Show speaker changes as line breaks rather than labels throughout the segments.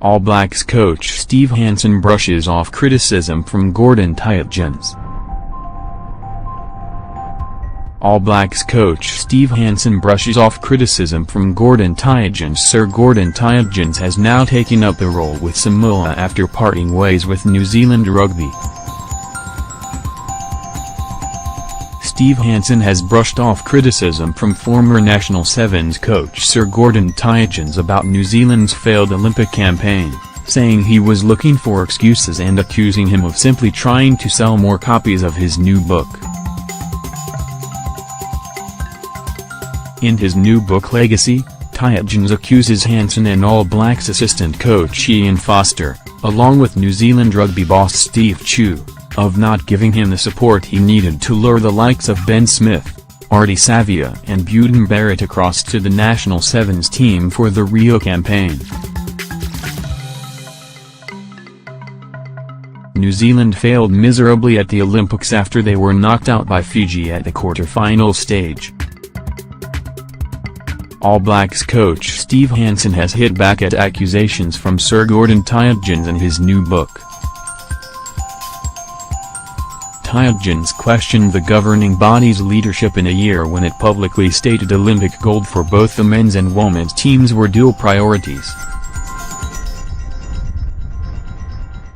All Blacks coach Steve Hansen brushes off criticism from Gordon Tietjens. All Blacks coach Steve Hansen brushes off criticism from Gordon Tietjens. Sir Gordon Tietjens has now taken up the role with Samoa after parting ways with New Zealand Rugby. Steve Hansen has brushed off criticism from former National Sevens coach Sir Gordon Tietjens about New Zealand's failed Olympic campaign, saying he was looking for excuses and accusing him of simply trying to sell more copies of his new book. In his new book Legacy, Tietjens accuses Hansen and All Blacks assistant coach Ian Foster, along with New Zealand rugby boss Steve Chu, of not giving him the support he needed to lure the likes of Ben Smith, Artie Savia and Beauden Barrett across to the National Sevens team for the Rio campaign. New Zealand failed miserably at the Olympics after they were knocked out by Fiji at the quarter-final stage. All Blacks coach Steve Hansen has hit back at accusations from Sir Gordon Tietjens in his new book. Tietjens questioned the governing body's leadership in a year when it publicly stated Olympic gold for both the men's and women's teams were dual priorities.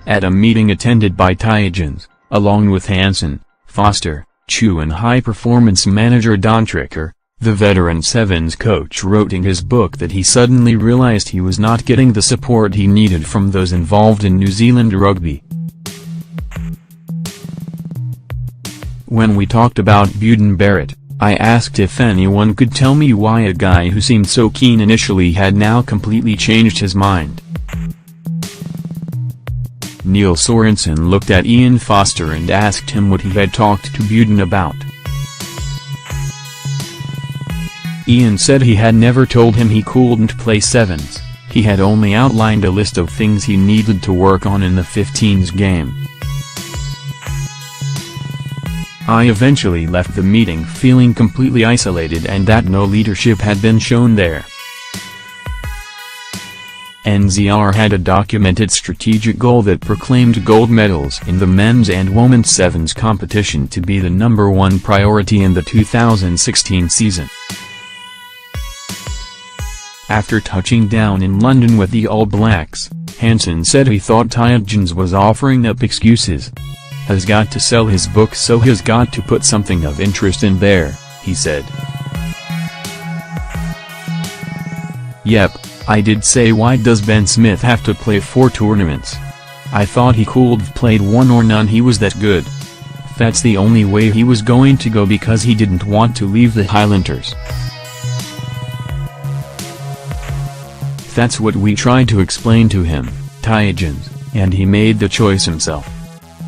At a meeting attended by Tietjens, along with Hansen, Foster, Chu and high-performance manager Don Tricker, the veteran Sevens coach wrote in his book that he suddenly realized he was not getting the support he needed from those involved in New Zealand rugby. When we talked about Beauden Barrett, I asked if anyone could tell me why a guy who seemed so keen initially had now completely changed his mind. Neil Sorensen looked at Ian Foster and asked him what he had talked to Beauden about. Ian said he had never told him he couldn't play sevens, he had only outlined a list of things he needed to work on in the 15s game. I eventually left the meeting feeling completely isolated and that no leadership had been shown there. NZR had a documented strategic goal that proclaimed gold medals in the men's and women's sevens competition to be the #1 priority in the 2016 season. After touching down in London with the All Blacks, Hansen said he thought Tietjens was offering up excuses. Has got to sell his book, so he's got to put something of interest in there, he said. Yep, I did say why does Ben Smith have to play 4 tournaments? I thought he could've played 1 or none, he was that good. That's the only way he was going to go because he didn't want to leave the Highlanders. That's what we tried to explain to him, Tietjens, and he made the choice himself.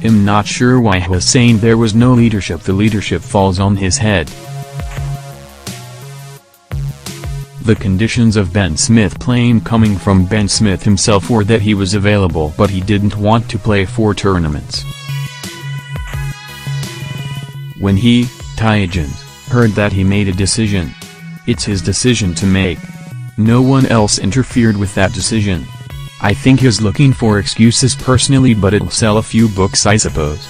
I'm not sure why he was saying there was no leadership. The leadership falls on his head. The conditions of Ben Smith playing coming from Ben Smith himself were that he was available but he didn't want to play 4 tournaments. When he, Tietjens, heard that he made a decision. It's his decision to make. No one else interfered with that decision. I think he's looking for excuses personally, but it'll sell a few books, I suppose.